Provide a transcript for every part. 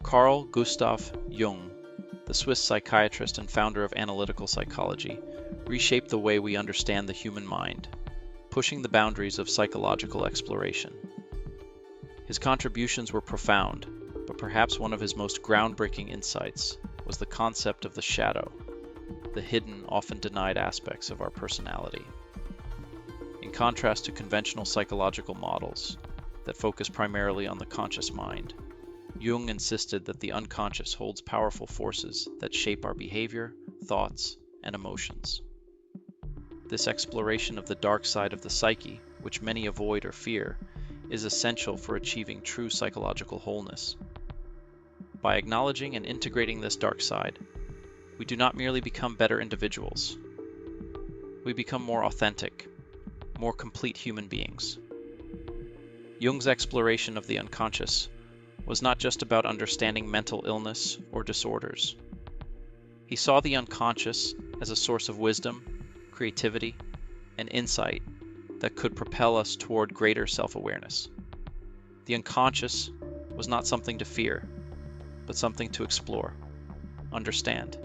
Carl Gustav Jung, the Swiss psychiatrist and founder of analytical psychology, reshaped the way we understand the human mind, pushing the boundaries of psychological exploration. His contributions were profound, but perhaps one of his most groundbreaking insights was the concept of the shadow, the hidden, often denied aspects of our personality. In contrast to conventional psychological models that focus primarily on the conscious mind, Jung insisted that the unconscious holds powerful forces that shape our behavior, thoughts, and emotions. This exploration of the dark side of the psyche, which many avoid or fear, is essential for achieving true psychological wholeness. By acknowledging and integrating this dark side, we do not merely become better individuals. We become more authentic, more complete human beings. Jung's exploration of the unconscious was not just about understanding mental illness or disorders. He saw the unconscious as a source of wisdom, creativity, and insight that could propel us toward greater self-awareness. The unconscious was not something to fear, but something to explore, understand,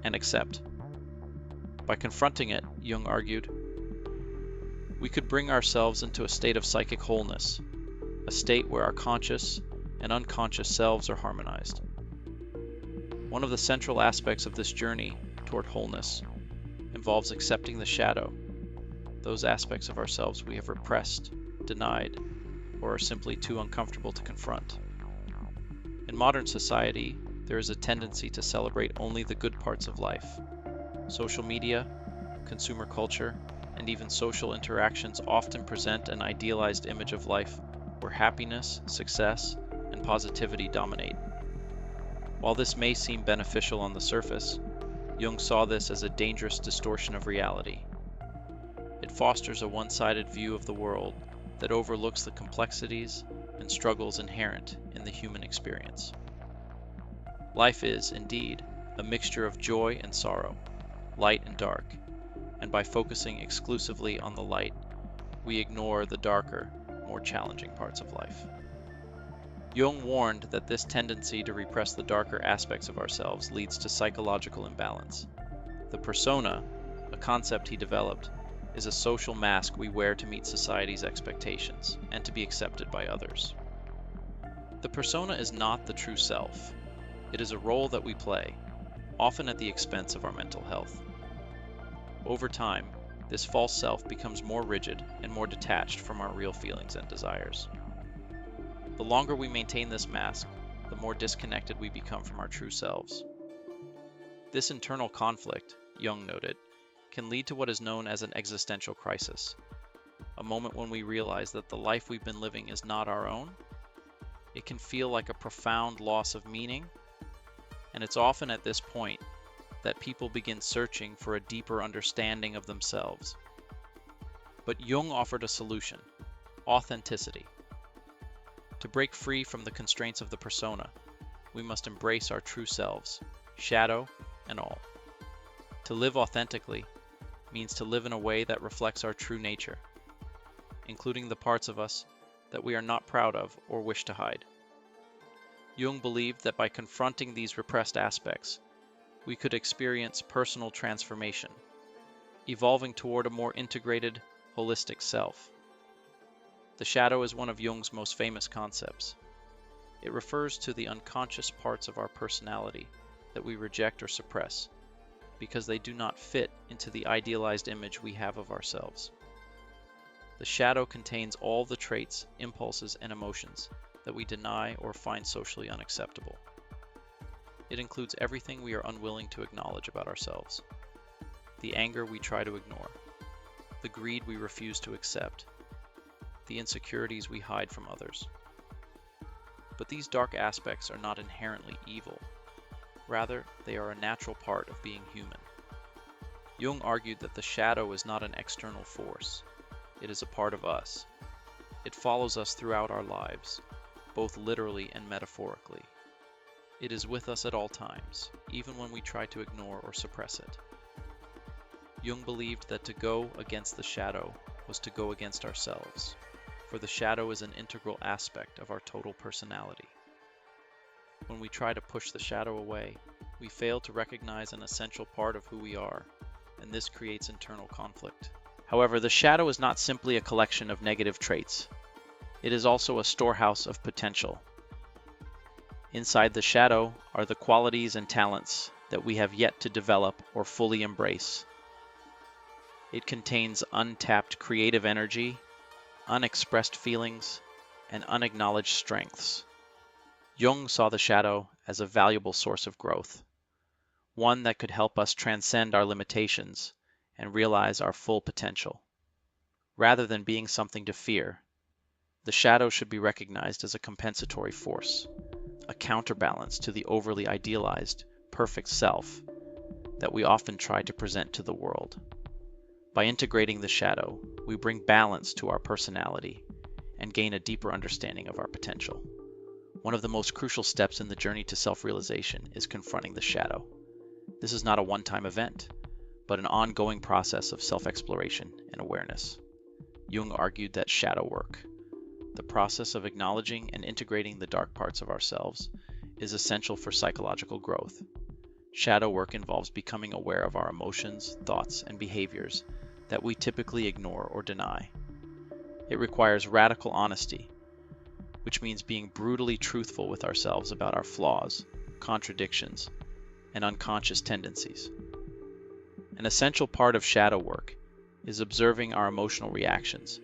and accept. By confronting it, Jung argued, we could bring ourselves into a state of psychic wholeness, a state where our conscious and unconscious selves are harmonized. One of the central aspects of this journey toward wholeness involves accepting the shadow, those aspects of ourselves we have repressed, denied, or are simply too uncomfortable to confront. In modern society, there is a tendency to celebrate only the good parts of life. Social media, consumer culture, and even social interactions often present an idealized image of life where happiness, success, and positivity dominate. While this may seem beneficial on the surface, Jung saw this as a dangerous distortion of reality. It fosters a one-sided view of the world that overlooks the complexities and struggles inherent in the human experience. Life is, indeed, a mixture of joy and sorrow, light and dark, and by focusing exclusively on the light, we ignore the darker, more challenging parts of life. Jung warned that this tendency to repress the darker aspects of ourselves leads to psychological imbalance. The persona, a concept he developed, is a social mask we wear to meet society's expectations and to be accepted by others. The persona is not the true self. It is a role that we play, often at the expense of our mental health. Over time, this false self becomes more rigid and more detached from our real feelings and desires. The longer we maintain this mask, the more disconnected we become from our true selves. This internal conflict, Jung noted, can lead to what is known as an existential crisis, a moment when we realize that the life we've been living is not our own. It can feel like a profound loss of meaning, and it's often at this point that people begin searching for a deeper understanding of themselves. But Jung offered a solution: authenticity. To break free from the constraints of the persona, we must embrace our true selves, shadow and all. To live authentically means to live in a way that reflects our true nature, including the parts of us that we are not proud of or wish to hide. Jung believed that by confronting these repressed aspects, we could experience personal transformation, evolving toward a more integrated, holistic self. The shadow is one of Jung's most famous concepts. It refers to the unconscious parts of our personality that we reject or suppress because they do not fit into the idealized image we have of ourselves. The shadow contains all the traits, impulses, and emotions that we deny or find socially unacceptable. It includes everything we are unwilling to acknowledge about ourselves: the anger we try to ignore, the greed we refuse to accept, the insecurities we hide from others. But these dark aspects are not inherently evil. Rather, they are a natural part of being human. Jung argued that the shadow is not an external force. It is a part of us. It follows us throughout our lives, both literally and metaphorically. It is with us at all times, even when we try to ignore or suppress it. Jung believed that to go against the shadow was to go against ourselves, for the shadow is an integral aspect of our total personality. When we try to push the shadow away, we fail to recognize an essential part of who we are, and this creates internal conflict. However, the shadow is not simply a collection of negative traits. It is also a storehouse of potential. Inside the shadow are the qualities and talents that we have yet to develop or fully embrace. It contains untapped creative energy, unexpressed feelings, and unacknowledged strengths. Jung saw the shadow as a valuable source of growth, one that could help us transcend our limitations and realize our full potential. Rather than being something to fear, the shadow should be recognized as a compensatory force, a counterbalance to the overly idealized, perfect self that we often try to present to the world. By integrating the shadow, we bring balance to our personality and gain a deeper understanding of our potential. One of the most crucial steps in the journey to self-realization is confronting the shadow. This is not a one-time event, but an ongoing process of self-exploration and awareness. Jung argued that shadow work, the process of acknowledging and integrating the dark parts of ourselves, is essential for psychological growth. Shadow work involves becoming aware of our emotions, thoughts, and behaviors that we typically ignore or deny. It requires radical honesty, which means being brutally truthful with ourselves about our flaws, contradictions, and unconscious tendencies. An essential part of shadow work is observing our emotional reactions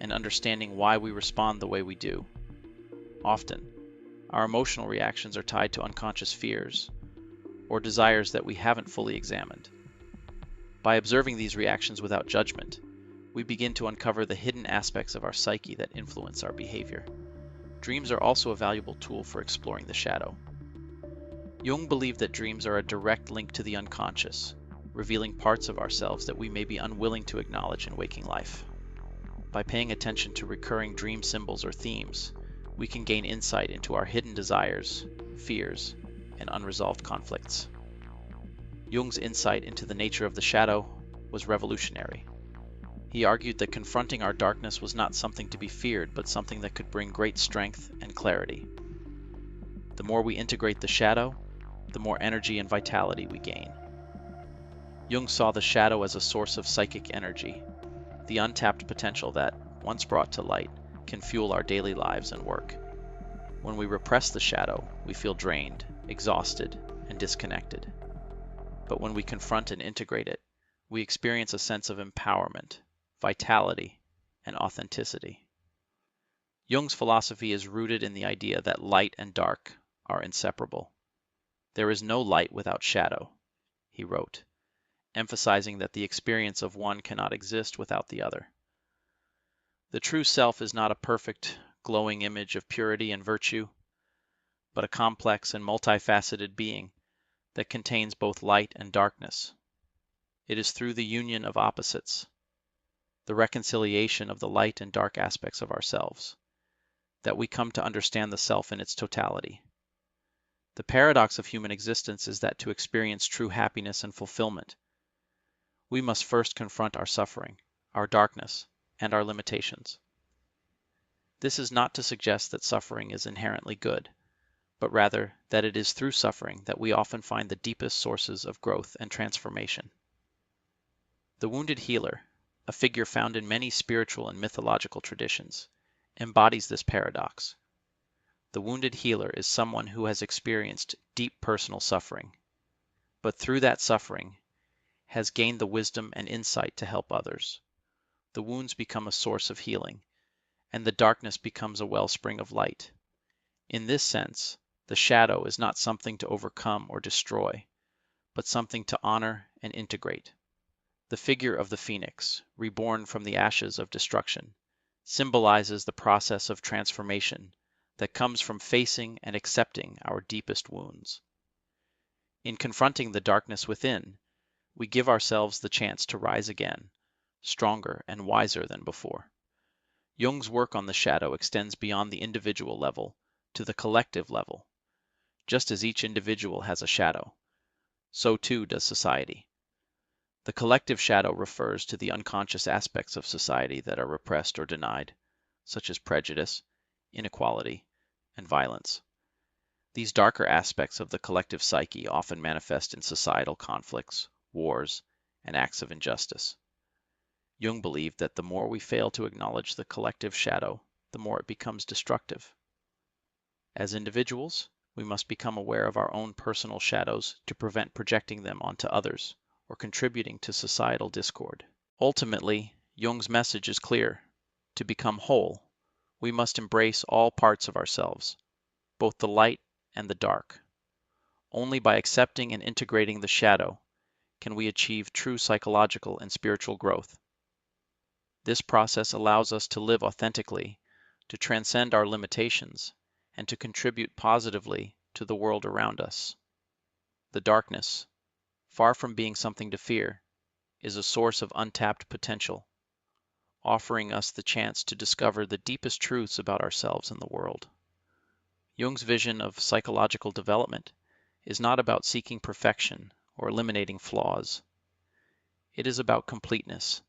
and understanding why we respond the way we do. Often, our emotional reactions are tied to unconscious fears or desires that we haven't fully examined. By observing these reactions without judgment, we begin to uncover the hidden aspects of our psyche that influence our behavior. Dreams are also a valuable tool for exploring the shadow. Jung believed that dreams are a direct link to the unconscious, revealing parts of ourselves that we may be unwilling to acknowledge in waking life. By paying attention to recurring dream symbols or themes, we can gain insight into our hidden desires, fears, and unresolved conflicts. Jung's insight into the nature of the shadow was revolutionary. He argued that confronting our darkness was not something to be feared, but something that could bring great strength and clarity. The more we integrate the shadow, the more energy and vitality we gain. Jung saw the shadow as a source of psychic energy, the untapped potential that, once brought to light, can fuel our daily lives and work. When we repress the shadow, we feel drained, exhausted, and disconnected. But when we confront and integrate it, we experience a sense of empowerment, vitality, and authenticity. Jung's philosophy is rooted in the idea that light and dark are inseparable. There is no light without shadow, he wrote, emphasizing that the experience of one cannot exist without the other. The true self is not a perfect, glowing image of purity and virtue, but a complex and multifaceted being that contains both light and darkness. It is through the union of opposites, the reconciliation of the light and dark aspects of ourselves, that we come to understand the self in its totality. The paradox of human existence is that to experience true happiness and fulfillment, we must first confront our suffering, our darkness, and our limitations. This is not to suggest that suffering is inherently good, but rather that it is through suffering that we often find the deepest sources of growth and transformation. The wounded healer, a figure found in many spiritual and mythological traditions, embodies this paradox. The wounded healer is someone who has experienced deep personal suffering, but through that suffering has gained the wisdom and insight to help others. The wounds become a source of healing, and the darkness becomes a wellspring of light. In this sense, the shadow is not something to overcome or destroy, but something to honor and integrate. The figure of the phoenix, reborn from the ashes of destruction, symbolizes the process of transformation that comes from facing and accepting our deepest wounds. In confronting the darkness within, we give ourselves the chance to rise again, stronger and wiser than before. Jung's work on the shadow extends beyond the individual level to the collective level. Just as each individual has a shadow, so too does society. The collective shadow refers to the unconscious aspects of society that are repressed or denied, such as prejudice, inequality, and violence. These darker aspects of the collective psyche often manifest in societal conflicts, wars, and acts of injustice. Jung believed that the more we fail to acknowledge the collective shadow, the more it becomes destructive. As individuals, we must become aware of our own personal shadows to prevent projecting them onto others or contributing to societal discord. Ultimately, Jung's message is clear. To become whole, we must embrace all parts of ourselves, both the light and the dark. Only by accepting and integrating the shadow can we achieve true psychological and spiritual growth. This process allows us to live authentically, to transcend our limitations, and to contribute positively to the world around us. The darkness, far from being something to fear, is a source of untapped potential, offering us the chance to discover the deepest truths about ourselves and the world. Jung's vision of psychological development is not about seeking perfection or eliminating flaws. It is about completeness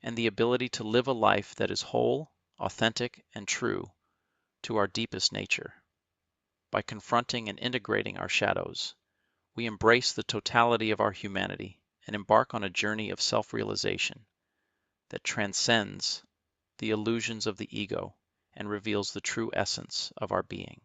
and the ability to live a life that is whole, authentic, and true to our deepest nature. By confronting and integrating our shadows, we embrace the totality of our humanity and embark on a journey of self-realization that transcends the illusions of the ego and reveals the true essence of our being.